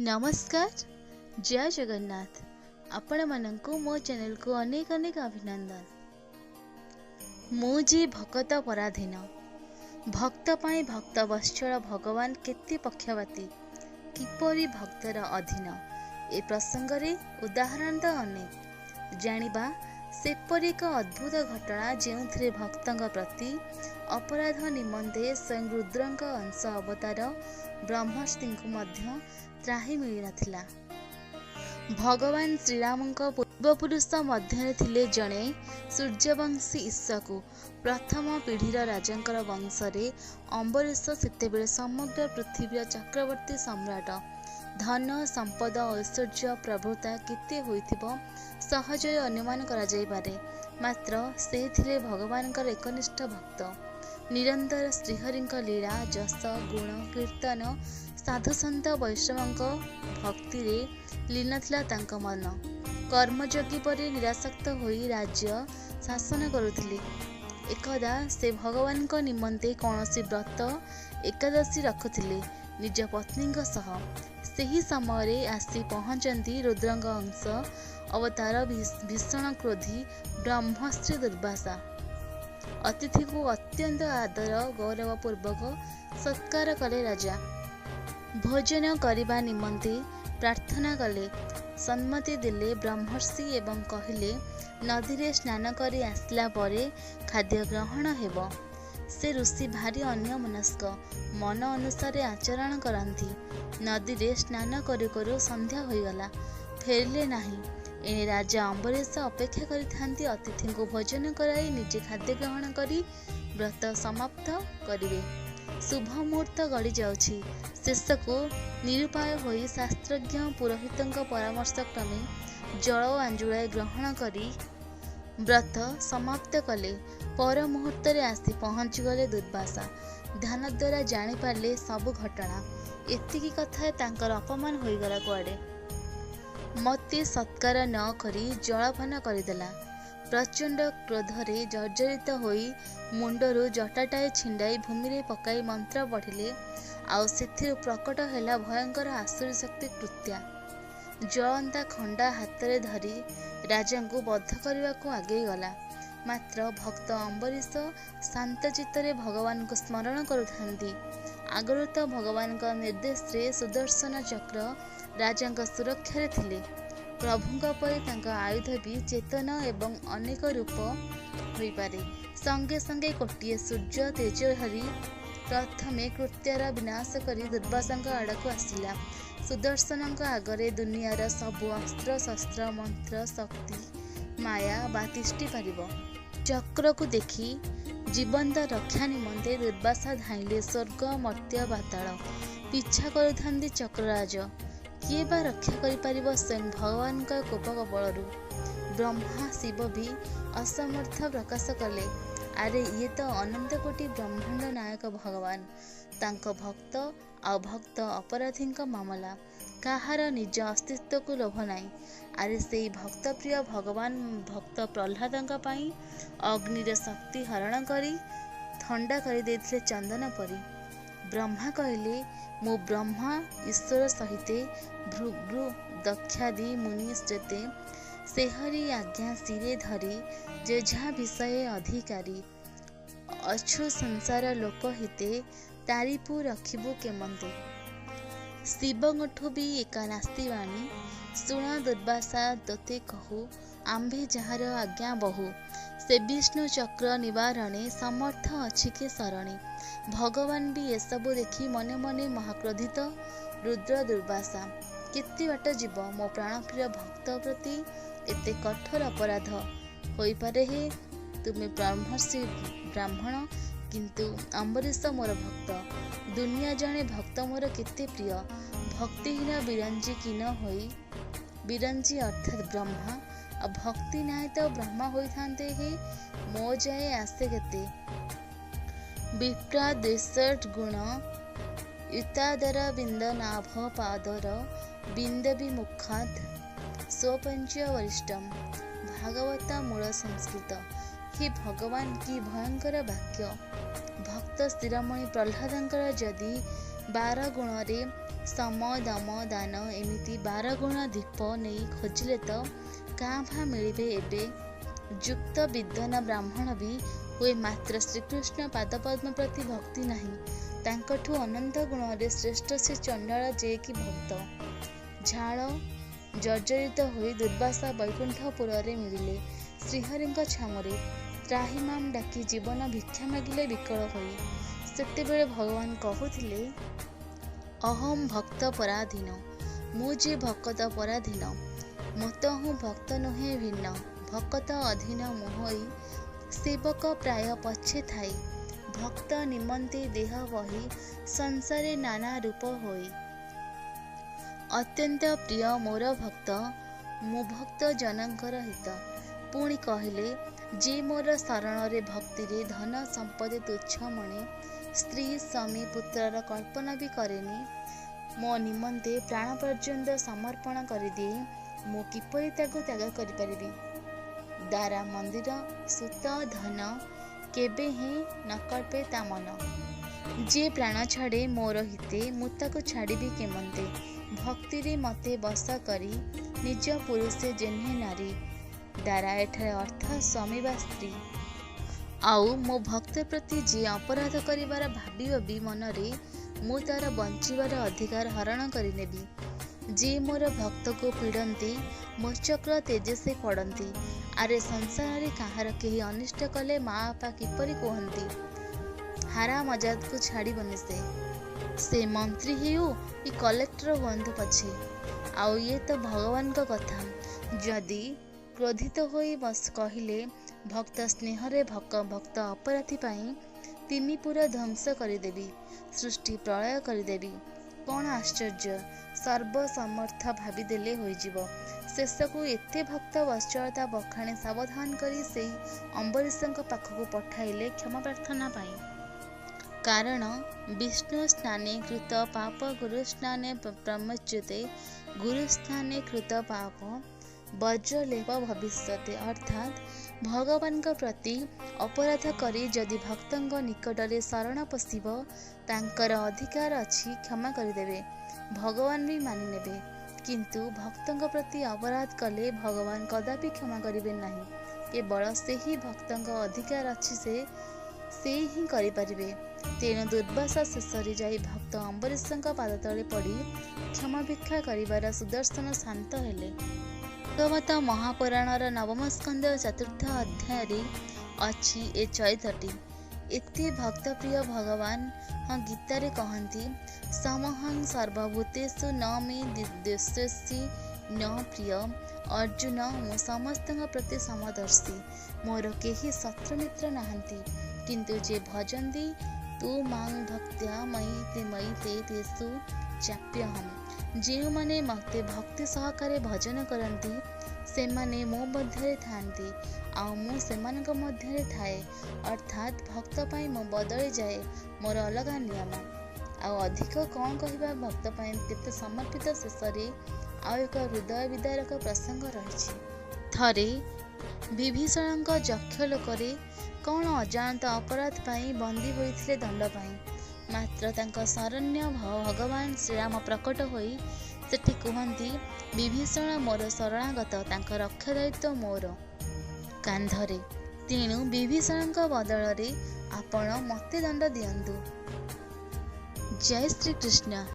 नमस्कार। जय जगन्नाथ। आपण मानंकु मो चैनल को अनेक अनेक अभिनंदन। मुझे भक्त पराधीन भक्त पाई भक्त वत्सल भगवान केते पक्षपाती किपरि भक्तर अधीन ए प्रसंग रे उदाहरण तो अनेक जानिबा सेपरि एक अद्भुत घटना जेउथिरे भक्तंग प्रति अपराध निमंते स्वयं रुद्रंक अंश अवतार ब्रह्मस्त्रीଙ୍କୁ ମଧ୍ୟ त्राही मिली नथिला। भगवान श्रीरामଙ୍କ पूर्वपुरुष मध्य थिले जणे सूर्यवंशी ईश्वरकु प्रथम पीढ़ीर राजांकर वंशरे अम्बरीश सेतेबेले समग्र पृथ्वीर चक्रवर्ती सम्राट धन संपद ऐश्वर्य प्रभुता केते होइथिबो सहजय अनुमान करा जाय पारे। मात्र से थिले भगवानकर एकनिष्ठ भक्त। निरंतर श्रीहरिंक लीला जस गुण कीर्तन साधुसंत वैष्णवंक भक्ति रे लीन थिला तांक मन। कर्मयोगी परि निरासक्त होई राज्य शासन करुथिले। एकदा से भगवानक निमंते कौनसी व्रत एकादशी रखुथिले निज पत्नीक सह। सेही समय आसी पहुंचंती रुद्रंग अंश अवतार भीषण क्रोधी ब्रह्मश्री दुर्वासा। अतिथि को अत्यंत आदर गौरव पूर्वक सत्कार कले राजा। भोजन करने निमंते प्रार्थना कले। सम्मति दिले ब्रह्मर्षि एवं कहिले नदी रे स्नान करी आसला परे खाद्य ग्रहण हेब। से ऋषि भारी अन्यमनस्क मन अनुसार आचरण करती। नदी रे स्नान करू करू संध्या होईगला फेरिले नाही। एने राजा अम्बरीश अपेक्षा करिथांती अतिथि को भोजन कराई निजे खाद्य ग्रहण करी व्रत समाप्त करिवे। शुभ मुहूर्त गड़ी जाउछि। शेषको निरुपाय होई शास्त्रज्ञ पुरोहितंक परामर्श क्रमे जल आंजुलाय ग्रहण करी व्रत समाप्त कले। पर मुहूर्त रे आसी पहुंची गले दुर्वासा। ध्यान द्वारा जानी पारले सब घटना। एतिकी कथा तांकर अपमान होईगला कुआडे। मते सत्कार न करी जलपान करदेला। प्रचंड क्रोधरे जर्जरित होई मुंडरू जटाटाए छिंडाई भूमि रे पकाई मंत्र पढ़िले। आउ सेथिरु प्रकट हैला भयंकर आसुरी शक्ति कृत्या। जलंता खंडा हाथ रे धरी राजा को बद्ध करने को आगे गला। मात्र भक्त अम्बरीश शांत चित्तरे भगवान को स्मरण करुथांती। आगରୁ तो भगवान का निर्देश रे सुदर्शन चक्र राजा सुरक्षा रे थिले। प्रभुंक परे तांका आयुध भी चेतन एवं अनेक रूप होई पारे। संगे संगे कोटिए सूर्य तेज हरि प्रथमे कृत्यार विनाश करी दुर्वासांक आड़क आसिला। सुदर्शनंक आगरे दुनियार सबु अस्त्र शस्त्र मंत्र शक्ति माया बा तिष्टि पारिबो। चक्र को देखी जीवंत रक्षा निमंते दुर्वासा धाइले स्वर्ग मर्त्य पाताल पिछा करुथांती चक्रराज। किए बा रक्षा करि परिबो स्वयं भगवान का कोप बलरू। ब्रह्मा शिव भी असमर्थ प्रकाश कले। अरे ये तो अनंत कोटि ब्रह्मांड नायक भगवान तांको भक्त अभक्त अपराधी मामला कहार निज अस्तित्व को लोभ नाई। अरे से भक्त प्रिय भगवान भक्त प्रह्लादंका पाई अग्निर शक्ति हरण करी ठंडा कर देथिले चंदन परी। ब्रह्मा कहले मो ब्रह्मा ईश्वर सहिते भृगु दक्षादि मुनि श्रेते सेहरी आज्ञा सिरे धरी जेझा विषय अधिकारी अछु संसार लोक हिते तारिपु रखिबु केमंते। शिवंगठु भी एका नास्ति वाणी सुण दुर्वासा तोते कहू आंभे जହାର आज्ञा बहु। से विष्णु चक्र निवारणे समर्थ अछि के शरणे। भगवान भी एसबु देखी मने मने महाक्रोधित रुद्र दुर्वासा केते बाट जीव मो प्राणप्रिय भक्त प्रति एते कठोर अपराध होई पारे हे। तुमे ब्रह्मर्षि ब्राह्मण किंतु अम्बरीश मोर भक्त। दुनिया जाने भक्त मोर केते प्रिय। भक्तिहीन बिरंजी किन होई बिरंजी अर्थात ब्रह्मा आ भक्ति नाय तो ब्रह्मा होई थांते हे। मो जाए आसे केते विप्रा देशट गुण युतादर बिंद नाभ पादर बिंदवि मुखात स्वपंच वरिष्ठम। भागवत मूल संस्कृत। हे भगवान की भयंकर वाक्य। ଭକ୍ତ ଶିରୋମଣି ପ୍ରହ୍ଲାଦଙ୍କର ଯଦି 12 ଗୁଣରେ ସମ ଦମ ଦାନ ଏମିତି 12 ଗୁଣ ଦୀପ ନେଇ ଖୋଜିଲେ ତ କାଁ ଭାଁ ମିଳିବେ। ଏବେ ଯୁକ୍ତ ବିଦ୍ୱାନ ବ୍ରାହ୍ମଣ ବି ହୁଏ, ମାତ୍ର ଶ୍ରୀକୃଷ୍ଣ ପାଦପଦ୍ମ ପ୍ରତି ଭକ୍ତି ନାହିଁ। ତାଙ୍କଠୁ ଅନନ୍ତ ଗୁଣରେ ଶ୍ରେଷ୍ଠ ସେ ଚଣ୍ଡାଳ ଯେ କି ଭକ୍ତ। ଝାଳ ଜର୍ଜରିତ ହୋଇ ଦୁର୍ବାସା ବୈକୁଣ୍ଠପୁରରେ ମିଳିଲେ ଶ୍ରୀହରିଙ୍କ ଛାମୁରେ ତ୍ରାହିମାମ୍ ଡାକି ଜୀବନ ଭିକ୍ଷା ମାଗିଲେ ବିକଳ ହୋଇ। ସେତେବେଳେ ଭଗବାନ କହୁଥିଲେ, ଅହମ୍ ଭକ୍ତ ପରାଧୀନ, ମୁଁ ଯେ ଭକତ ପରାଧୀନ। ମୋତହୁଁ ଭକ୍ତ ନୁହେଁ ଭିନ୍ନ, ଭକତ ଅଧୀନ ମୋହଇ। ସେବକ ପ୍ରାୟ ପଛେ ଥାଇ, ଭକ୍ତ ନିମନ୍ତେ ଦେହ ବହି। ସଂସାରେ ନାନା ରୂପ ହୋଇ, ଅତ୍ୟନ୍ତ ପ୍ରିୟ ମୋର ଭକ୍ତ। ମୁଁ ଭକ୍ତ ଜନଙ୍କର ହିତ। ପୁଣି କହିଲେ, ଯେ ମୋର ଶରଣରେ ଭକ୍ତିରେ ଧନ ସମ୍ପତ୍ତି ତୁଚ୍ଛ ମଣେ। ସ୍ତ୍ରୀ ସ୍ୱାମୀ ପୁତ୍ରର କଳ୍ପନା ବି କରେନି, ମୋ ନିମନ୍ତେ ପ୍ରାଣ ପର୍ଯ୍ୟନ୍ତ ସମର୍ପଣ କରିଦିଏ। ମୁଁ କିପରି ତାକୁ ତ୍ୟାଗ କରିପାରିବି। ଦ୍ୱାରା ମନ୍ଦିର ସୁତ ଧନ କେବେ ହିଁ ନ କଳ୍ପେ ତା ମନ। ଯେ ପ୍ରାଣ ଛାଡ଼େ ମୋର ହିତେ, ମୁଁ ତାକୁ ଛାଡ଼ିବି କେମନ୍ତେ। ଭକ୍ତିରେ ମତେ ବଶ କରି, ନିଜ ପୁରୁଷେ ଯେହ୍ନେ ନାରୀ। ଦ୍ୱାରା ଏଠାରେ ଅର୍ଥ ସ୍ୱାମୀ ବା ସ୍ତ୍ରୀ। ଆଉ ମୋ ଭକ୍ତ ପ୍ରତି ଯିଏ ଅପରାଧ କରିବାର ଭାବିବ ବି ମନରେ, ମୁଁ ତାର ବଞ୍ଚିବାର ଅଧିକାର ହରଣ କରିନେବି। ଯିଏ ମୋର ଭକ୍ତକୁ ପୀଡ଼ନ୍ତି, ମୋ ଚକ୍ର ତେଜେ ସେ ପଡ଼ନ୍ତି। ଆରେ ସଂସାରରେ କାହାର କେହି ଅନିଷ୍ଟ କଲେ ମା ବାପା କିପରି କୁହନ୍ତି। ହାରା ମଜାଦକୁ ଛାଡ଼ିବନି ସେ। ସେ ମନ୍ତ୍ରୀ ହେଉ କି କଲେକ୍ଟର ହୁଅନ୍ତୁ ପଛେ। ଆଉ ଇଏ ତ ଭଗବାନଙ୍କ କଥା। ଯଦି କ୍ରୋଧିତ ହୋଇ କହିଲେ, ଭକ୍ତ ସ୍ନେହରେ ଭକ୍ତ ଅପରାଧୀ ପାଇଁ 3 ପୁର ଧ୍ୱଂସ କରିଦେବି, ସୃଷ୍ଟି ପ୍ରଳୟ କରିଦେବି। କ'ଣ ଆଶ୍ଚର୍ଯ୍ୟ, ସର୍ବସମର୍ଥ ଭାବିଦେଲେ ହୋଇଯିବ। ଶେଷକୁ ଏତେ ଭକ୍ତ ବତ୍ସଳତା ବଖାଣି ସାବଧାନ କରି ସେଇ ଅମ୍ବରୀଶଙ୍କ ପାଖକୁ ପଠାଇଲେ କ୍ଷମା ପ୍ରାର୍ଥନା ପାଇଁ। କାରଣ ବିଷ୍ଣୁ ସ୍ନାନେ କୃତ ପାପ ଗୁରୁସ୍ନାନେ ପ୍ରମୁଚ୍ୟତେ। ଗୁରୁସ୍ନାନେ କୃତ ପାପ ବଜ୍ରଲେପ ଭବିଷ୍ୟତେ। ଅର୍ଥାତ୍ ଭଗବାନଙ୍କ ପ୍ରତି ଅପରାଧ କରି ଯଦି ଭକ୍ତଙ୍କ ନିକଟରେ ଶରଣ ପଶିବ, ତାଙ୍କର ଅଧିକାର ଅଛି କ୍ଷମା କରିଦେବେ, ଭଗବାନ ବି ମାନିନେବେ। କିନ୍ତୁ ଭକ୍ତଙ୍କ ପ୍ରତି ଅପରାଧ କଲେ ଭଗବାନ କଦାପି କ୍ଷମା କରିବେ ନାହିଁ। କେବଳ ସେହି ଭକ୍ତଙ୍କ ଅଧିକାର ଅଛି, ସେ ହିଁ କରିପାରିବେ। ତେଣୁ ଦୁର୍ବାସା ଶେଷରେ ଯାଇ ଭକ୍ତ ଅମ୍ବରୀଶଙ୍କ ପାଦତଳେ ପଡ଼ି କ୍ଷମା ଭିକ୍ଷା କରିବାର ସୁଦର୍ଶନ ଶାନ୍ତ ହେଲେ। ଭାଗବତ ମହାପୁରାଣର 9ମ ସ୍କନ୍ଧ 4ର୍ଥ ଅଧ୍ୟାୟରେ ଅଛି ଏ ଚରିତ୍ରଟି। ଏତେ ଭକ୍ତପ୍ରିୟ ଭଗବାନ ଗୀତାରେ କହନ୍ତି, ସମହଂ ସର୍ବଭୂତେଷୁ ନ ମେ ଦ୍ୱେଷ୍ୟସି ନ ପ୍ରିୟ। ଅର୍ଜୁନ, ମୁଁ ସମସ୍ତଙ୍କ ପ୍ରତି ସମଦର୍ଶୀ, ମୋର କେହି ଶତ୍ରୁମିତ୍ର ନାହାନ୍ତି। କିନ୍ତୁ ଯେ ଭଜନ୍ତି ତୁ ମାଂ ଭକ୍ତ୍ୟା ମୟି ତେ ତେଷୁ ଚାପ୍ୟହମ୍। ଯେଉଁମାନେ ମୋତେ ଭକ୍ତି ସହକାରେ ଭଜନ କରନ୍ତି, ସେମାନେ ମୋ ମଧ୍ୟରେ ଥାଆନ୍ତି, ଆଉ ମୁଁ ସେମାନଙ୍କ ମଧ୍ୟରେ ଥାଏ। ଅର୍ଥାତ୍ ଭକ୍ତ ପାଇଁ ମୁଁ ବଦଳି ଯାଏ, ମୋର ଅଲଗା ନିୟମ। ଆଉ ଅଧିକ କ'ଣ କହିବା, ଭକ୍ତ ପାଇଁ କେତେ ସମର୍ପିତ। ଶେଷରେ ଆଉ ଏକ ହୃଦୟ ବିଦାରକ ପ୍ରସଙ୍ଗ ରହିଛି। ଥରେ ବିଭୀଷଣଙ୍କ ଯକ୍ଷଲୋକରେ କ'ଣ ଅଜାଣତ ଅପରାଧ ପାଇଁ ବନ୍ଦୀ ହୋଇଥିଲେ ଦଣ୍ଡ ପାଇଁ। ମାତ୍ର ତାଙ୍କ ଶରଣ୍ୟ ଭଗବାନ ଶ୍ରୀରାମ ପ୍ରକଟ ହୋଇ ସେଠି କୁହନ୍ତି, ବିଭୀଷଣ ମୋର ଶରଣାଗତ, ତାଙ୍କ ରକ୍ଷା ଦାୟିତ୍ୱ ମୋର କାନ୍ଧରେ। ତେଣୁ ବିଭୀଷଣଙ୍କ ବଦଳରେ ଆପଣ ମୋତେ ଦଣ୍ଡ ଦିଅନ୍ତୁ। ଜୟ ଶ୍ରୀକୃଷ୍ଣ।